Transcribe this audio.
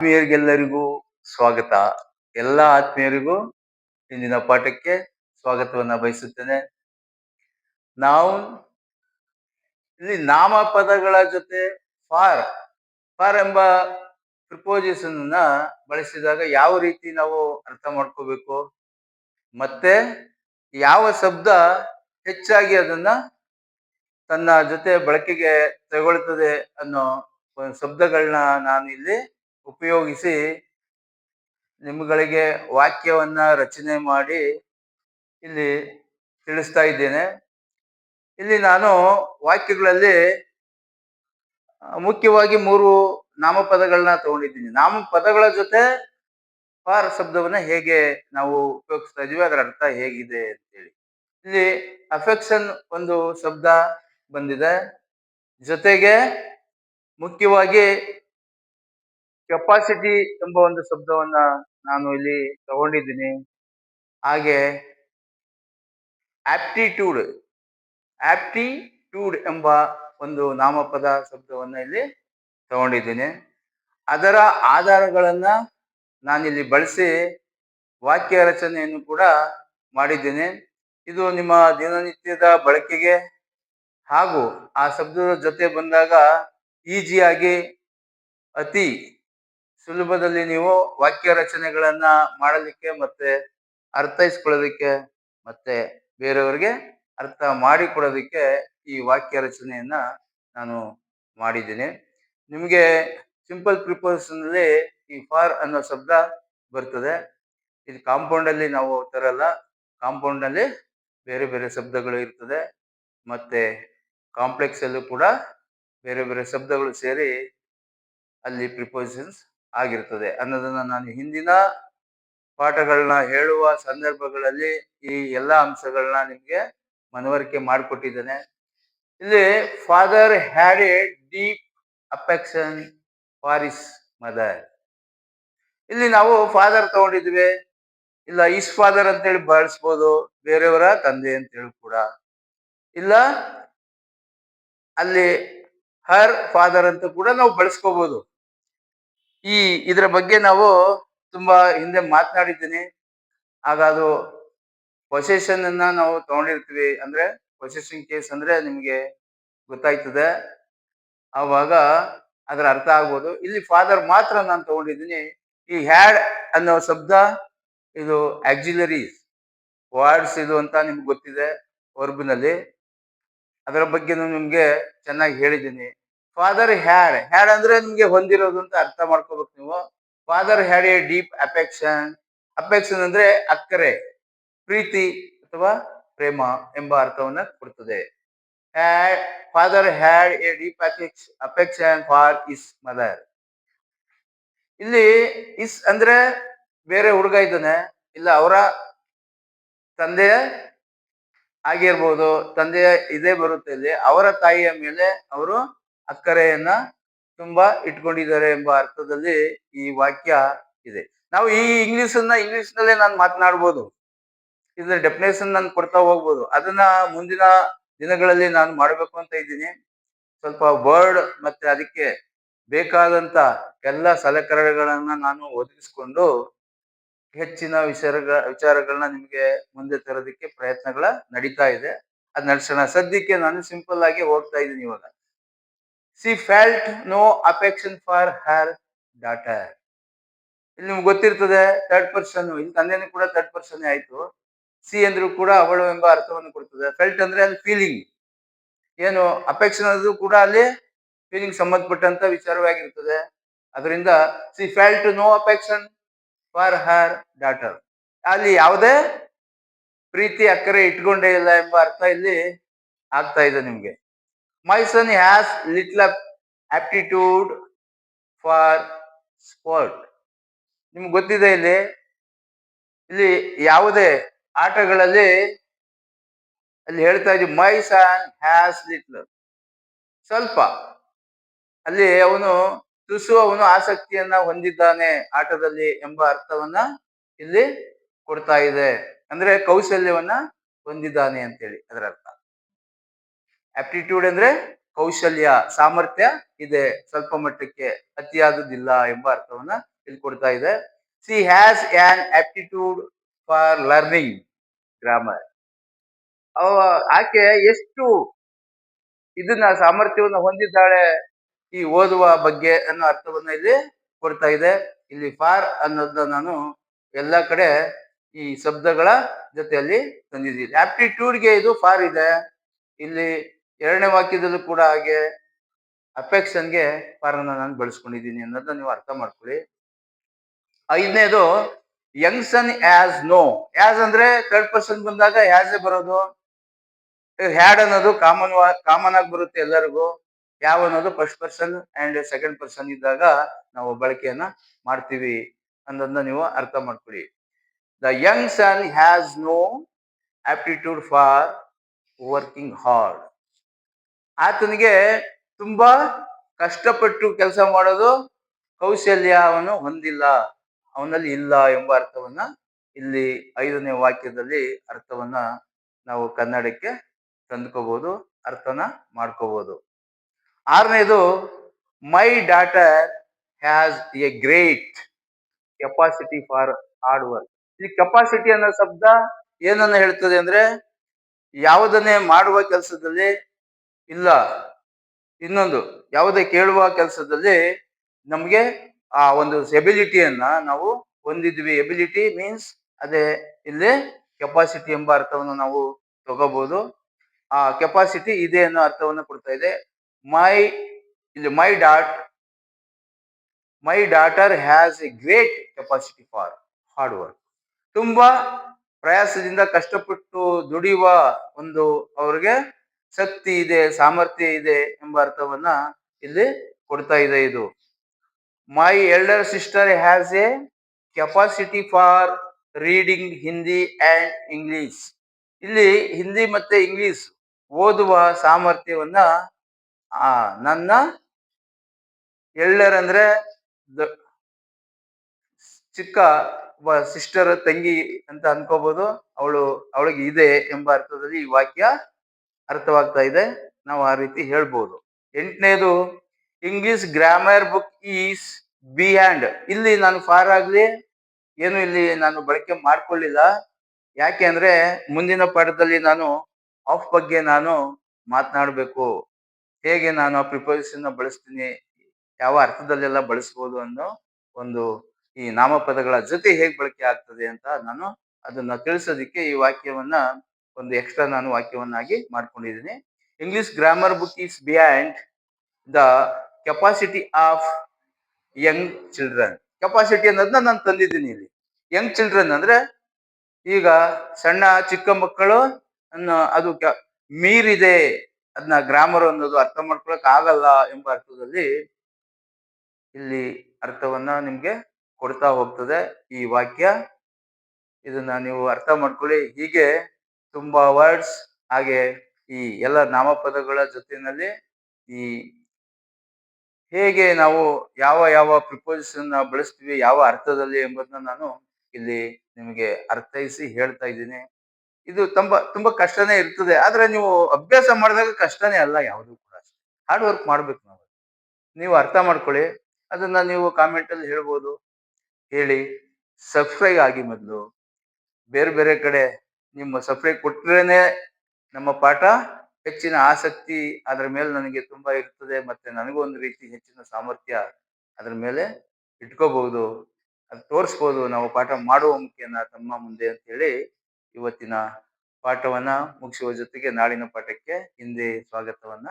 ಆತ್ಮೀಯರಿಗೆಲ್ಲರಿಗೂ ಸ್ವಾಗತ. ಎಲ್ಲ ಆತ್ಮೀಯರಿಗೂ ಇಂದಿನ ಪಾಠಕ್ಕೆ ಸ್ವಾಗತವನ್ನ ಬಯಸುತ್ತೇನೆ. ನಾವು ಇಲ್ಲಿ ನಾಮಪದಗಳ ಜೊತೆ ಫಾರ್ ಫಾರ್ ಎಂಬ ಪ್ರಿಪೋಸಿಷನ್ ಅನ್ನ ಬಳಸಿದಾಗ ಯಾವ ರೀತಿ ನಾವು ಅರ್ಥ ಮಾಡ್ಕೋಬೇಕು, ಮತ್ತೆ ಯಾವ ಶಬ್ದ ಹೆಚ್ಚಾಗಿ ಅದನ್ನ ತನ್ನ ಜೊತೆ ಬಳಕೆಗೆ ತಗೊಳ್ತದೆ ಅನ್ನೋ ಒಂದು ಶಬ್ದಗಳನ್ನ ನಾನು ಇಲ್ಲಿ ಉಪಯೋಗಿಸಿ ನಿಮ್ಗಳಿಗೆ ವಾಕ್ಯವನ್ನ ರಚನೆ ಮಾಡಿ ಇಲ್ಲಿ ತಿಳಿಸ್ತಾ ಇದ್ದೇನೆ. ಇಲ್ಲಿ ನಾನು ವಾಕ್ಯಗಳಲ್ಲಿ ಮುಖ್ಯವಾಗಿ 3 ನಾಮಪದಗಳನ್ನ ತಗೊಂಡಿದ್ದೀನಿ. ನಾಮಪದಗಳ ಜೊತೆ ಫಾರ್ ಶಬ್ದವನ್ನ ಹೇಗೆ ನಾವು ಉಪಯೋಗಿಸ್ತಾ ಇದೀವಿ, ಅದರ ಅರ್ಥ ಹೇಗಿದೆ ಅಂತೇಳಿ. ಇಲ್ಲಿ ಅಫೆಕ್ಷನ್ ಒಂದು ಶಬ್ದ ಬಂದಿದೆ, ಜೊತೆಗೆ ಮುಖ್ಯವಾಗಿ ಕೆಪಾಸಿಟಿ ಎಂಬ ಒಂದು ಶಬ್ದವನ್ನ ನಾನು ಇಲ್ಲಿ ತಗೊಂಡಿದ್ದೀನಿ. ಹಾಗೆ ಆಪ್ಟಿಟ್ಯೂಡ್ ಆಪ್ಟಿಟ್ಯೂಡ್ ಎಂಬ ಒಂದು ನಾಮಪದ ಶಬ್ದವನ್ನ ಇಲ್ಲಿ ತಗೊಂಡಿದ್ದೀನಿ. ಅದರ ಆಧಾರಗಳನ್ನ ನಾನಿಲ್ಲಿ ಬಳಸಿ ವಾಕ್ಯ ರಚನೆಯನ್ನು ಕೂಡ ಮಾಡಿದ್ದೀನಿ. ಇದು ನಿಮ್ಮ ದಿನನಿತ್ಯದ ಬಳಕೆಗೆ ಹಾಗೂ ಆ ಶಬ್ದದ ಜೊತೆ ಬಂದಾಗ ಈಸಿಯಾಗಿ ಅತಿ ಸುಲಭದಲ್ಲಿ ನೀವು ವಾಕ್ಯ ರಚನೆಗಳನ್ನ ಮಾಡಲಿಕ್ಕೆ ಮತ್ತೆ ಅರ್ಥೈಸ್ಕೊಳ್ಳೋದಕ್ಕೆ ಮತ್ತೆ ಬೇರೆಯವರಿಗೆ ಅರ್ಥ ಮಾಡಿಕೊಡೋದಕ್ಕೆ ಈ ವಾಕ್ಯ ರಚನೆಯನ್ನ ನಾನು ಮಾಡಿದ್ದೀನಿ. ನಿಮಗೆ ಸಿಂಪಲ್ ಪ್ರಿಪೋಸಿಷನ್ ಅಲ್ಲಿ ಈ ಫಾರ್ ಅನ್ನೋ ಶಬ್ದ ಬರ್ತದೆ. ಇದು ಕಾಂಪೌಂಡ್ ಅಲ್ಲಿ ನಾವು ತರಲ್ಲ, ಕಾಂಪೌಂಡ್ ನಲ್ಲಿ ಬೇರೆ ಬೇರೆ ಶಬ್ದಗಳು ಇರ್ತದೆ, ಮತ್ತೆ ಕಾಂಪ್ಲೆಕ್ಸ್ ಅಲ್ಲೂ ಕೂಡ ಬೇರೆ ಬೇರೆ ಶಬ್ದಗಳು ಸೇರಿ ಅಲ್ಲಿ ಪ್ರಿಪೋಸಿಷನ್ಸ್ ಆಗಿರ್ತದೆ ಅನ್ನೋದನ್ನ ನಾನು ಹಿಂದಿನ ಪಾಠಗಳನ್ನ ಹೇಳುವ ಸಂದರ್ಭಗಳಲ್ಲಿ ಈ ಎಲ್ಲ ಅಂಶಗಳನ್ನ ನಿಮ್ಗೆ ಮನವರಿಕೆ ಮಾಡಿಕೊಟ್ಟಿದ್ದೇನೆ. ಇಲ್ಲಿ father had A deep affection for his mother. ಇಲ್ಲಿ ನಾವು ಫಾದರ್ ತಗೊಂಡಿದ್ವಿ, ಇಲ್ಲ ಇಸ್ ಫಾದರ್ ಅಂತೇಳಿ ಬಳಸ್ಬೋದು, ಬೇರೆಯವರ ತಂದೆ ಅಂತೇಳಿ ಕೂಡ, ಇಲ್ಲ ಅಲ್ಲಿ ಹರ್ ಫಾದರ್ ಅಂತ ಕೂಡ ನಾವು ಬಳಸ್ಕೋಬಹುದು. ಇದರ ಬಗ್ಗೆ ನಾವು ತುಂಬಾ ಹಿಂದೆ ಮಾತನಾಡಿದ್ದೀನಿ. ಆಗ ಅದು ಪೊಸೆಷನ್ ಅನ್ನ ನಾವು ತಗೊಂಡಿರ್ತೀವಿ, ಅಂದ್ರೆ ಪೊಸೆಷನ್ ಕೇಸ್ ಅಂದ್ರೆ ನಿಮ್ಗೆ ಗೊತ್ತಾಯ್ತದೆ, ಆವಾಗ ಅದರ ಅರ್ಥ ಆಗ್ಬೋದು. ಇಲ್ಲಿ ಫಾದರ್ ಮಾತ್ರ ನಾನು ತಗೊಂಡಿದ್ದೀನಿ. ಈ ಹ್ಯಾಡ್ ಅನ್ನೋ ಶಬ್ದ ಇದು ಆಕ್ಸಿಲರಿ ವರ್ಡ್ಸ್ ಇದು ಅಂತ ನಿಮ್ಗೆ ಗೊತ್ತಿದೆ ವರ್ಬ್ನಲ್ಲಿ, ಅದರ ಬಗ್ಗೆನೂ ನಿಮ್ಗೆ ಚೆನ್ನಾಗಿ ಹೇಳಿದ್ದೀನಿ. ಫಾದರ್ ಹ್ಯಾಡ್ ಅಂದ್ರೆ ನಿಮ್ಗೆ ಹೊಂದಿರೋದು ಅಂತ ಅರ್ಥ ಮಾಡ್ಕೋಬೇಕು ನೀವು. Father had A deep affection ಅಂದ್ರೆ ಅಕ್ಕರೆ, ಪ್ರೀತಿ ಅಥವಾ ಪ್ರೇಮ ಎಂಬ ಅರ್ಥವನ್ನ ಕೊಡ್ತದೆ. Father had A deep affection for his mother. ಇಲ್ಲಿ ಇಸ್ ಅಂದ್ರೆ ಬೇರೆ ಹುಡುಗ ಇದ್ದಾನೆ, ಇಲ್ಲ ಅವರ ತಂದೆಯ ಆಗಿರ್ಬೋದು, ತಂದೆಯ ಇದೇ ಬರುತ್ತೆ ಇಲ್ಲಿ, ಅವರ ತಾಯಿಯ ಮೇಲೆ ಅವರು ಅಕ್ಕರೆಯನ್ನ ತುಂಬಾ ಇಟ್ಕೊಂಡಿದ್ದಾರೆ ಎಂಬ ಅರ್ಥದಲ್ಲಿ ಈ ವಾಕ್ಯ ಇದೆ. ನಾವು ಈ ಇಂಗ್ಲಿಷ್ ನಲ್ಲೇ ನಾನು ಮಾತನಾಡ್ಬೋದು, ಇದ್ರ ಡೆಫಿನೇಷನ್ ನಾನು ಕೊಡ್ತಾ ಹೋಗ್ಬೋದು. ಅದನ್ನ ಮುಂದಿನ ದಿನಗಳಲ್ಲಿ ನಾನು ಮಾಡಬೇಕು ಅಂತ ಇದ್ದೀನಿ. ಸ್ವಲ್ಪ ವರ್ಡ್ ಮತ್ತೆ ಅದಕ್ಕೆ ಬೇಕಾದಂತ ಎಲ್ಲ ಸಲಕರಣೆಗಳನ್ನ ನಾನು ಒದಗಿಸ್ಕೊಂಡು ಹೆಚ್ಚಿನ ವಿಚಾರಗಳನ್ನ ನಿಮ್ಗೆ ಮುಂದೆ ತರೋದಕ್ಕೆ ಪ್ರಯತ್ನಗಳ ನಡೀತಾ ಇದೆ. ಅದ್ ನಡೆಸೋಣ. ಸದ್ಯಕ್ಕೆ ನಾನು ಸಿಂಪಲ್ ಆಗಿ ಹೋಗ್ತಾ ಇದ್ದೀನಿ ಇವಾಗ. She felt no affection for her daughter. ಇಲ್ಲಿ ನಿಮ್ಗೆ ಗೊತ್ತಿರ್ತದೆ ಥರ್ಡ್ ಪರ್ಸನ್, ಇಲ್ಲಿ ತಂದೆನೂ ಕೂಡ ಥರ್ಡ್ ಪರ್ಸನ್ ಆಯ್ತು. ಸಿ ಅಂದ್ರೂ ಕೂಡ ಅವಳು ಎಂಬ ಅರ್ಥವನ್ನು ಕೊಡ್ತದೆ. ಫೆಲ್ಟ್ ಅಂದ್ರೆ ಅಲ್ಲಿ ಫೀಲಿಂಗ್, ಏನು ಅಫೆಕ್ಷನ್ ಅದು ಕೂಡ ಅಲ್ಲಿ ಫೀಲಿಂಗ್ ಸಂಬಂಧಪಟ್ಟಂತ ವಿಚಾರವಾಗಿರ್ತದೆ. ಅದರಿಂದ she felt no affection for her daughter, ಅಲ್ಲಿ ಯಾವುದೇ ಪ್ರೀತಿ ಅಕ್ಕರೆ ಇಟ್ಕೊಂಡೇ ಇಲ್ಲ ಎಂಬ ಅರ್ಥ ಇಲ್ಲಿ ಆಗ್ತಾ ಇದೆ ನಿಮ್ಗೆ. My son has little aptitude for sport. ನಿಮ್ಗೆ ಗೊತ್ತಿದೆ ಇಲ್ಲಿ ಇಲ್ಲಿ ಯಾವುದೇ ಆಟಗಳಲ್ಲಿ ಅಲ್ಲಿ ಹೇಳ್ತಾ ಇದ್ದೀವಿ ಮೈ ಸನ್ ಹ್ಯಾಸ್ ಲಿಟ್ಲ್, ಸ್ವಲ್ಪ ಅಲ್ಲಿ ಅವನು ತುಸು ಅವನು ಆಸಕ್ತಿಯನ್ನ ಹೊಂದಿದ್ದಾನೆ ಆಟದಲ್ಲಿ ಎಂಬ ಅರ್ಥವನ್ನ ಇಲ್ಲಿ ಕೊಡ್ತಾ ಇದೆ. ಅಂದ್ರೆ ಕೌಶಲ್ಯವನ್ನ ಹೊಂದಿದ್ದಾನೆ ಅಂತೇಳಿ ಅದರ ಅರ್ಥ. ಆಪ್ಟಿಟ್ಯೂಡ್ ಅಂದ್ರೆ ಕೌಶಲ್ಯ ಸಾಮರ್ಥ್ಯ ಇದೆ, ಸ್ವಲ್ಪ ಮಟ್ಟಕ್ಕೆ ಅತಿಯಾದುದಿಲ್ಲ ಎಂಬ ಅರ್ಥವನ್ನ ಇಲ್ಲಿ ಕೊಡ್ತಾ ಇದೆ. C has on aptitude for learning grammar. ಆಕೆ ಎಷ್ಟು ಇದನ್ನ ಸಾಮರ್ಥ್ಯವನ್ನು ಹೊಂದಿದ್ದಾಳೆ ಈ ಓದುವ ಬಗ್ಗೆ ಅನ್ನೋ ಅರ್ಥವನ್ನ ಇಲ್ಲಿ ಕೊಡ್ತಾ ಇದೆ. ಇಲ್ಲಿ ಫಾರ್ ಅನ್ನೋದನ್ನ ನಾನು ಎಲ್ಲಾ ಕಡೆ ಈ ಶಬ್ದಗಳ ಜೊತೆಯಲ್ಲಿ ತಂದಿದ್ದೀನಿ. ಆಪ್ಟಿಟ್ಯೂಡ್ಗೆ ಇದು ಫಾರ್ ಇದೆ. ಇಲ್ಲಿ ಎರಡನೇ ವಾಕ್ಯದಲ್ಲೂ ಕೂಡ ಹಾಗೆ ಅಫೆಕ್ಷನ್ಗೆ ಫಾರ್ ಅನ್ನ ನಾನು ಬಳಸ್ಕೊಂಡಿದ್ದೀನಿ ಅನ್ನೋದನ್ನ ನೀವು ಅರ್ಥ ಮಾಡ್ಕೊಳ್ಳಿ. ಐದನೇದು young son has no. Has ಅಂದ್ರೆ ಥರ್ಡ್ ಪರ್ಸನ್ ಬಂದಾಗ ಆಸ್ ಬರೋದು. ಹ್ಯಾಡ್ ಅನ್ನೋದು ಕಾಮನ್ ಆಗಿ ಬರುತ್ತೆ ಎಲ್ಲರಿಗೂ. ಯಾವ ಅನ್ನೋದು first person and second person ಇದ್ದಾಗ ನಾವು ಬಳಕೆಯನ್ನ ಮಾಡ್ತೀವಿ ಅನ್ನೋದನ್ನ ನೀವು ಅರ್ಥ ಮಾಡ್ಕೊಳ್ಳಿ. The young son has no aptitude for working hard. ಆತನಿಗೆ ತುಂಬಾ ಕಷ್ಟಪಟ್ಟು ಕೆಲಸ ಮಾಡೋದು ಕೌಶಲ್ಯವನ್ನು ಹೊಂದಿಲ್ಲ, ಅವನಲ್ಲಿ ಇಲ್ಲ ಎಂಬ ಅರ್ಥವನ್ನ ಇಲ್ಲಿ 5ನೇ ವಾಕ್ಯದಲ್ಲಿ ಅರ್ಥವನ್ನ ನಾವು ಕನ್ನಡಕ್ಕೆ ತಂದ್ಕೋಬಹುದು, ಅರ್ಥನ ಮಾಡ್ಕೋಬಹುದು. 6ನೇದು my daughter has a great capacity for hard work. ಈ ಕೆಪಾಸಿಟಿ ಅನ್ನೋ ಶಬ್ದ ಏನನ್ನ ಹೇಳ್ತದೆ ಅಂದ್ರೆ ಯಾವುದನ್ನೇ ಮಾಡುವ ಕೆಲಸದಲ್ಲಿ ಇಲ್ಲ, ಇನ್ನೊಂದು ಯಾವುದೇ ಕೇಳುವ ಕೆಲಸದಲ್ಲಿ ನಮ್ಗೆ ಆ ಒಂದು ಎಬಿಲಿಟಿಯನ್ನ ನಾವು ಹೊಂದಿದ್ವಿ. ಎಬಿಲಿಟಿ ಮೀನ್ಸ್ ಅದೇ ಇಲ್ಲಿ ಕೆಪಾಸಿಟಿ ಎಂಬ ಅರ್ಥವನ್ನು ನಾವು ತಗೋಬಹುದು. ಆ ಕೆಪಾಸಿಟಿ ಇದೆ ಅನ್ನೋ ಅರ್ಥವನ್ನು ಕೊಡ್ತಾ ಇದೆ. ಇಲ್ಲಿ ಮೈ daughter has a great capacity for hard work. ತುಂಬಾ ಪ್ರಯಾಸದಿಂದ ಕಷ್ಟಪಟ್ಟು ದುಡಿಯುವ ಒಂದು ಅವ್ರಿಗೆ ಶಕ್ತಿ ಇದೆ, ಸಾಮರ್ಥ್ಯ ಇದೆ ಎಂಬ ಅರ್ಥವನ್ನ ಇಲ್ಲಿ ಕೊಡ್ತಾ ಇದೆ. ಇದು ಮೈ elder sister has A capacity for reading Hindi and English. ಇಲ್ಲಿ ಹಿಂದಿ ಮತ್ತೆ ಇಂಗ್ಲಿಷ್ ಓದುವ ಸಾಮರ್ಥ್ಯವನ್ನ ನನ್ನ ಎಲ್ಡರ್ ಅಂದ್ರೆ ಚಿಕ್ಕ ಸಿಸ್ಟರ್ ತಂಗಿ ಅಂತ ಅನ್ಕೋಬಹುದು, ಅವಳಿಗೆ ಇದೆ ಎಂಬ ಅರ್ಥದಲ್ಲಿ ಈ ವಾಕ್ಯ ಅರ್ಥವಾಗ್ತಾ ಇದೆ. ನಾವು ಆ ರೀತಿ ಹೇಳ್ಬೋದು. 8ನೇದು English grammar book is beyond. ಇಲ್ಲಿ ನಾನು ಫಾರ್ ಆಗ್ಲಿ ಏನು ಇಲ್ಲಿ ನಾನು ಬಳಕೆ ಮಾಡ್ಕೊಳ್ಳಿಲ್ಲ. ಯಾಕೆ ಅಂದ್ರೆ ಮುಂದಿನ ಪಾಠದಲ್ಲಿ ನಾನು ಆಫ್ ಬಗ್ಗೆ ನಾನು ಮಾತನಾಡಬೇಕು, ಹೇಗೆ ನಾನು ಆ ಪ್ರಿಪೋಸಿಷನ್ ಬಳಸ್ತೀನಿ, ಯಾವ ಅರ್ಥದಲ್ಲೆಲ್ಲ ಬಳಸ್ಬೋದು ಅನ್ನೋ ಒಂದು ಈ ನಾಮಪದಗಳ ಜೊತೆ ಹೇಗೆ ಬಳಕೆ ಆಗ್ತದೆ ಅಂತ ನಾನು ಅದನ್ನ ತಿಳಿಸೋದಿಕ್ಕೆ ಈ ವಾಕ್ಯವನ್ನ ಒಂದು ಎಕ್ಸ್ಟ್ರಾ ನಾನು ವಾಕ್ಯವನ್ನಾಗಿ ಮಾಡ್ಕೊಂಡಿದ್ದೀನಿ. English grammar book is beyond the capacity of Young children. Capacity ಅನ್ನೋದನ್ನ ನಾನು ತಂದಿದ್ದೀನಿ ಇಲ್ಲಿ. ಯಂಗ್ ಚಿಲ್ಡ್ರನ್ ಅಂದ್ರೆ ಈಗ ಸಣ್ಣ ಚಿಕ್ಕ ಮಕ್ಕಳು ಅದು ಮೀರಿದೆ, ಅದನ್ನ ಗ್ರಾಮರ್ ಅನ್ನೋದು ಅರ್ಥ ಮಾಡ್ಕೊಳಕ್ ಆಗಲ್ಲ ಎಂಬ ಅರ್ಥದಲ್ಲಿ ಇಲ್ಲಿ ಅರ್ಥವನ್ನ ನಿಮ್ಗೆ ಕೊಡ್ತಾ ಹೋಗ್ತದೆ ಈ ವಾಕ್ಯ. ಇದನ್ನ ನೀವು ಅರ್ಥ ಮಾಡ್ಕೊಳ್ಳಿ. ಹೀಗೆ ತುಂಬಾ ವರ್ಡ್ಸ್ ಹಾಗೆ ಈ ಎಲ್ಲ ನಾಮಪದಗಳ ಜೊತೆಯಲ್ಲಿ ಈ ಹೇಗೆ ನಾವು ಯಾವ ಯಾವ ಪ್ರಿಪೋಸಿಷನ್ ಬಳಸ್ತೀವಿ, ಯಾವ ಅರ್ಥದಲ್ಲಿ ಎಂಬುದನ್ನ ನಾನು ಇಲ್ಲಿ ನಿಮಗೆ ಅರ್ಥೈಸಿ ಹೇಳ್ತಾ ಇದ್ದೀನಿ. ಇದು ತುಂಬಾ ಕಷ್ಟನೇ ಇರ್ತದೆ, ಆದ್ರೆ ನೀವು ಅಭ್ಯಾಸ ಮಾಡಿದಾಗ ಕಷ್ಟನೇ ಅಲ್ಲ ಯಾವುದು ಕೂಡ. ಹಾರ್ಡ್ ವರ್ಕ್ ಮಾಡ್ಬೇಕು ನಾವು. ನೀವು ಅರ್ಥ ಮಾಡ್ಕೊಳ್ಳಿ. ಅದನ್ನ ನೀವು ಕಾಮೆಂಟ್ ಅಲ್ಲಿ ಹೇಳ್ಬೋದು. ಹೇಳಿ ಸಬ್ಸ್ಕ್ರೈಬ್ ಆಗಿ. ಮೊದಲು ಬೇರೆ ಬೇರೆ ಕಡೆ ನಿಮ್ಮ ಸಬ್ಸ್ಕ್ರೈಬ್ ಕೊಟ್ರೇನೆ ನಮ್ಮ ಪಾಠ ಹೆಚ್ಚಿನ ಆಸಕ್ತಿ ಅದ್ರ ಮೇಲೆ ನನಗೆ ತುಂಬಾ ಇರ್ತದೆ, ಮತ್ತೆ ನನಗೂ ಒಂದು ರೀತಿ ಹೆಚ್ಚಿನ ಸಾಮರ್ಥ್ಯ ಅದ್ರ ಮೇಲೆ ಇಟ್ಕೋಬಹುದು, ಅದು ತೋರಿಸ್ಬೋದು ನಾವು ಪಾಠ ಮಾಡುವ ಮುಖೇನ ತಮ್ಮ ಮುಂದೆ ಅಂತ ಹೇಳಿ ಇವತ್ತಿನ ಪಾಠವನ್ನ ಮುಗಿಸುವ ಜೊತೆಗೆ ನಾಳಿನ ಪಾಠಕ್ಕೆ ಹಿಂದೆ ಸ್ವಾಗತವನ್ನ